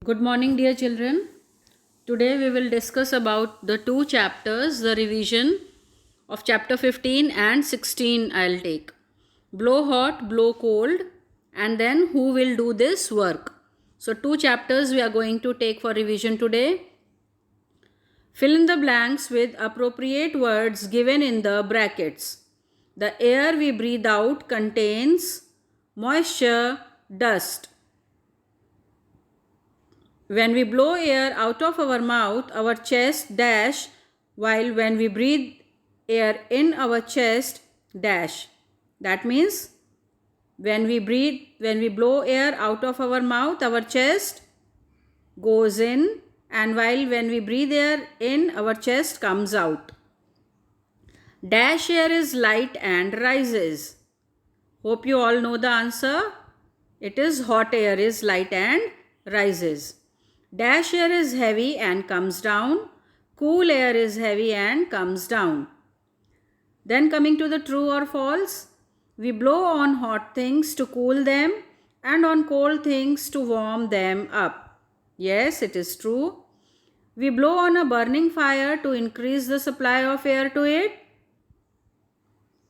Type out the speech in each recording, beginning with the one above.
Good morning, dear children. Today we will discuss about the two chapters, the revision of chapter 15 and 16 I'll take. Blow hot, blow cold, and then who will do this work. So two chapters we are going to take for revision today. Fill in the blanks with appropriate words given in the brackets. The air we breathe out contains moisture, dust. When we blow air out of our mouth, our chest dash, while when we breathe air in our chest dash. That means when we blow air out of our mouth, our chest goes in, and while when we breathe air in, our chest comes out. Dash air is light and rises. Hope you all know the answer. It is hot air is light and rises. Dash air is heavy and comes down. Cool air is heavy and comes down. Then coming to the true or false. We blow on hot things to cool them and on cold things to warm them up. Yes, it is true. We blow on a burning fire to increase the supply of air to it.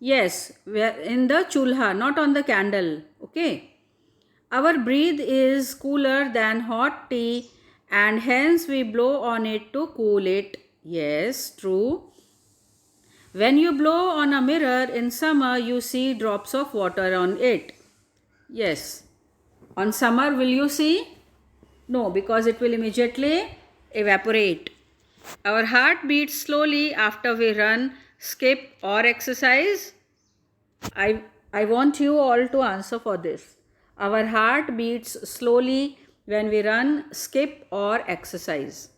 Yes, in the chulha, not on the candle. Okay. Our breath is cooler than hot tea and hence we blow on it to cool it. Yes, true. When you blow on a mirror in summer, you see drops of water on it. Yes. On summer, will you see? No, because it will immediately evaporate. Our heart beats slowly after we run, skip or exercise. I want you all to answer for this. Our heart beats slowly when we run, skip or exercise.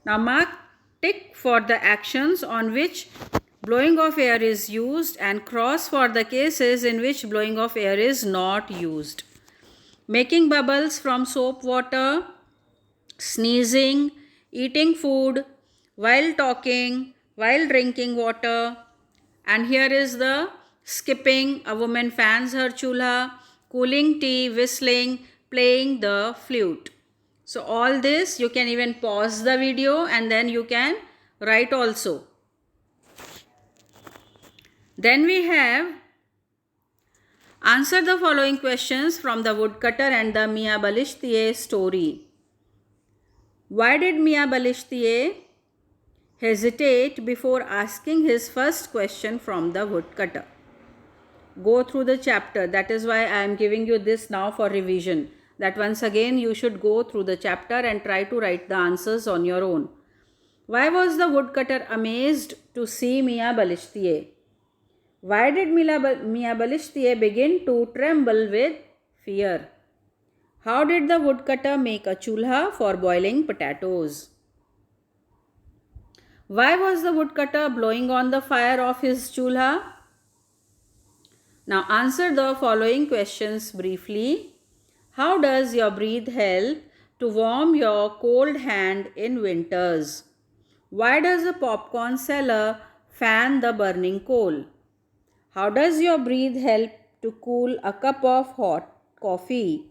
Now mark tick for the actions on which blowing of air is used and cross for the cases in which blowing of air is not used. Making bubbles from soap water, sneezing, eating food, while talking, while drinking water. And here is the skipping, a woman fans her chulha, cooling tea, whistling, playing the flute. So all this you can even pause the video and then you can write also. Then we have answer the following questions from the woodcutter and the Mia Balishtiye story. Why did Mia Balishtiye hesitate before asking his first question from the woodcutter? Go through the chapter. That is why I am giving you this now for revision. That once again you should go through the chapter and try to write the answers on your own. Why was the woodcutter amazed to see Mia Balishtiye? Why did Mia Balishtiye begin to tremble with fear? How did the woodcutter make a chulha for boiling potatoes? Why was the woodcutter blowing on the fire of his chulha? Now answer the following questions briefly. How does your breath help to warm your cold hand in winters? Why does a popcorn seller fan the burning coal? How does your breath help to cool a cup of hot coffee?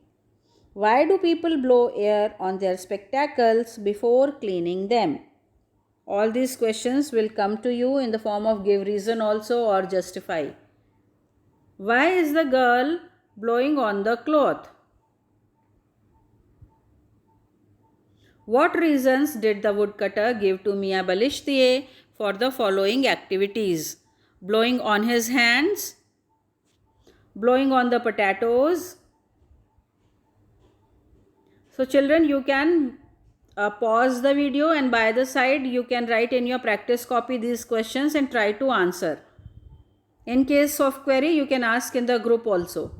Why do people blow air on their spectacles before cleaning them? All these questions will come to you in the form of give reason also or justify. Why is the girl blowing on the cloth? What reasons did the woodcutter give to Mia Balishtiye for the following activities? Blowing on his hands, blowing on the potatoes. So children, you can pause the video and by the side you can write in your practice copy these questions and try to answer. In case of query, you can ask in the group also.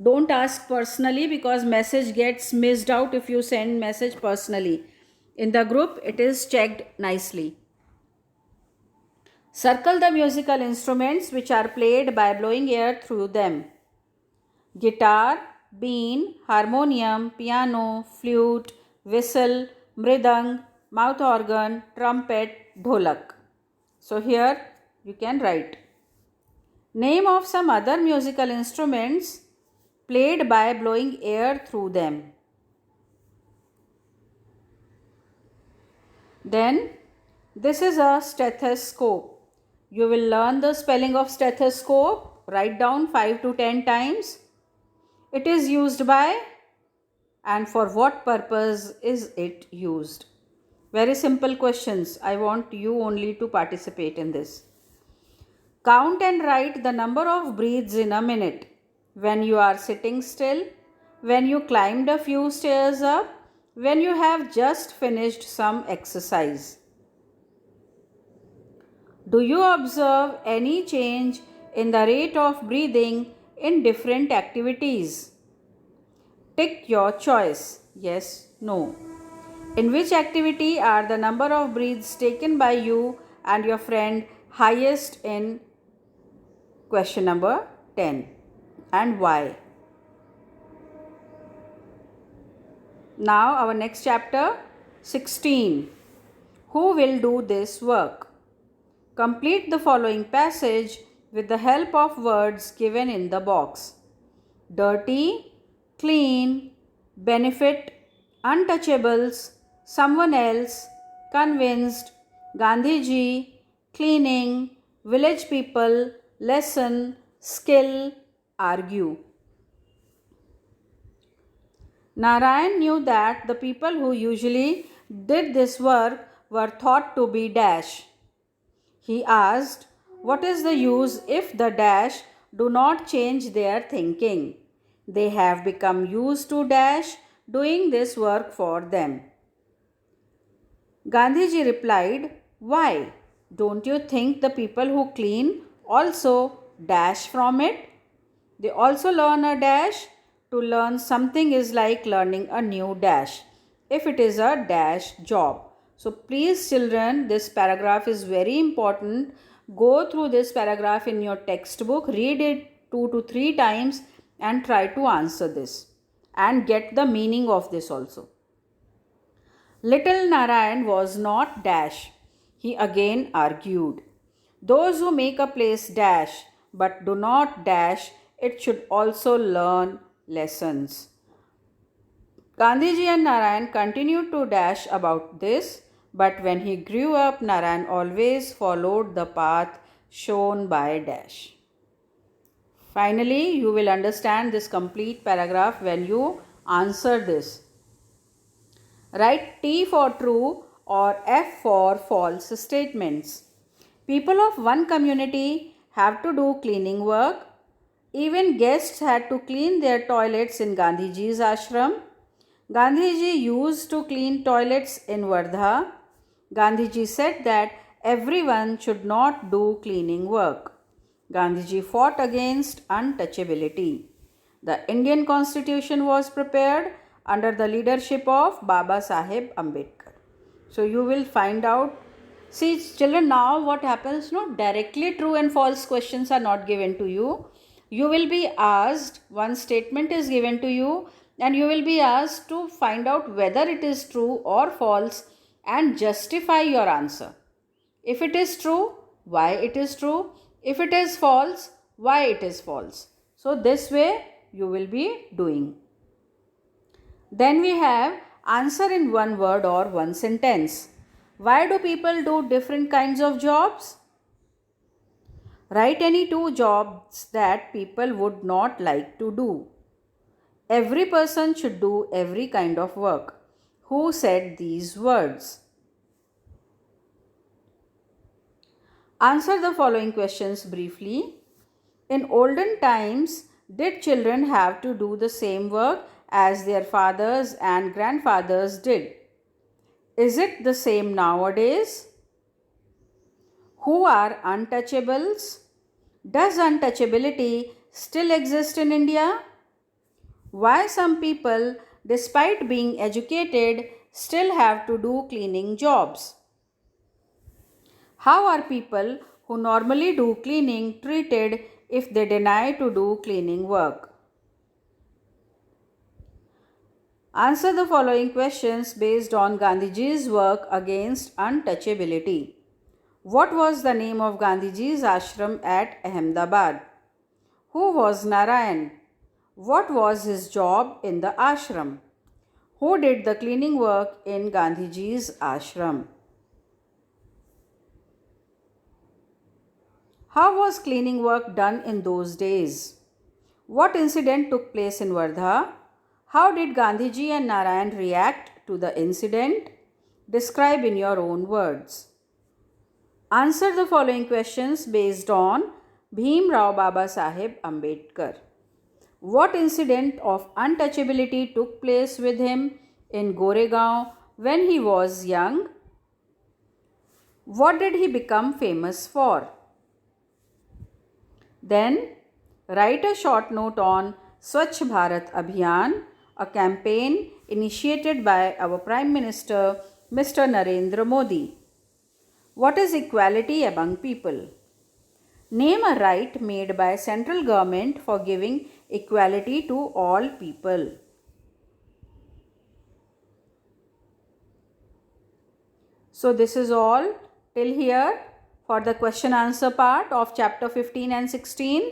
Don't ask personally because message gets missed out if you send message personally. In the group, it is checked nicely. Circle the musical instruments which are played by blowing air through them. Guitar, bean, harmonium, piano, flute, whistle, mridang, mouth organ, trumpet, dholak. So here you can write. Name of some other musical instruments played by blowing air through them. Then this is a stethoscope. You will learn the spelling of stethoscope. Write down 5 to 10 times. It is used by and for what purpose is it used? Very simple questions. I want you only to participate in this. Count and write the number of breaths in a minute. When you are sitting still, when you climbed a few stairs up, when you have just finished some exercise. Do you observe any change in the rate of breathing in different activities? Tick your choice. Yes, no. In which activity are the number of breaths taken by you and your friend highest in question number 10 and why? Now our next chapter 16. Who will do this work? Complete the following passage with the help of words given in the box. Dirty, clean, benefit, untouchables, someone else, convinced, Gandhiji, cleaning, village people, lesson, skill, argue. Narayan knew that the people who usually did this work were thought to be dash. He asked, what is the use if the dash do not change their thinking? They have become used to dash doing this work for them. Gandhiji replied, why? Don't you think the people who clean also dash from it? They also learn a dash. To learn something is like learning a new dash if it is a dash job. So please children, this paragraph is very important. Go through this paragraph in your textbook, read it 2 to 3 times and try to answer this and get the meaning of this also. Little Narayan was not dash. He again argued. Those who make a place dash but do not dash, it should also learn lessons. Gandhiji and Narayan continued to dash about this, but when he grew up, Narayan always followed the path shown by dash. Finally, you will understand this complete paragraph when you answer this. Write T for true or F for false statements. People of one community have to do cleaning work. Even guests had to clean their toilets in Gandhiji's ashram. Gandhiji used to clean toilets in Wardha. Gandhiji said that everyone should not do cleaning work. Gandhiji fought against untouchability. The Indian Constitution was prepared under the leadership of Baba Saheb Ambedkar. So you will find out. See children, now what happens, no, directly true and false questions are not given to you. You will be asked, one statement is given to you and you will be asked to find out whether it is true or false and justify your answer. If it is true, why it is true. If it is false, why it is false. So this way you will be doing. Then we have answer in one word or one sentence. Why do people do different kinds of jobs? Write any 2 jobs that people would not like to do. Every person should do every kind of work. Who said these words? Answer the following questions briefly. In olden times, did children have to do the same work as their fathers and grandfathers did? Is it the same nowadays? Who are untouchables? Does untouchability still exist in India? Why some people, despite being educated, still have to do cleaning jobs? How are people who normally do cleaning treated if they deny to do cleaning work? Answer the following questions based on Gandhiji's work against untouchability. What was the name of Gandhiji's ashram at Ahmedabad? Who was Narayan? What was his job in the ashram? Who did the cleaning work in Gandhiji's ashram? How was cleaning work done in those days? What incident took place in Wardha? How did Gandhiji and Narayan react to the incident? Describe in your own words. Answer the following questions based on Bhim Rao Baba Sahib Ambedkar. What incident of untouchability took place with him in Goregaon when he was young? What did he become famous for? Then, write a short note on Swachh Bharat Abhiyan, a campaign initiated by our Prime Minister, Mr. Narendra Modi. What is equality among people? Name a right made by central government for giving equality to all people. So this is all till here for the question answer part of chapter 15 and 16.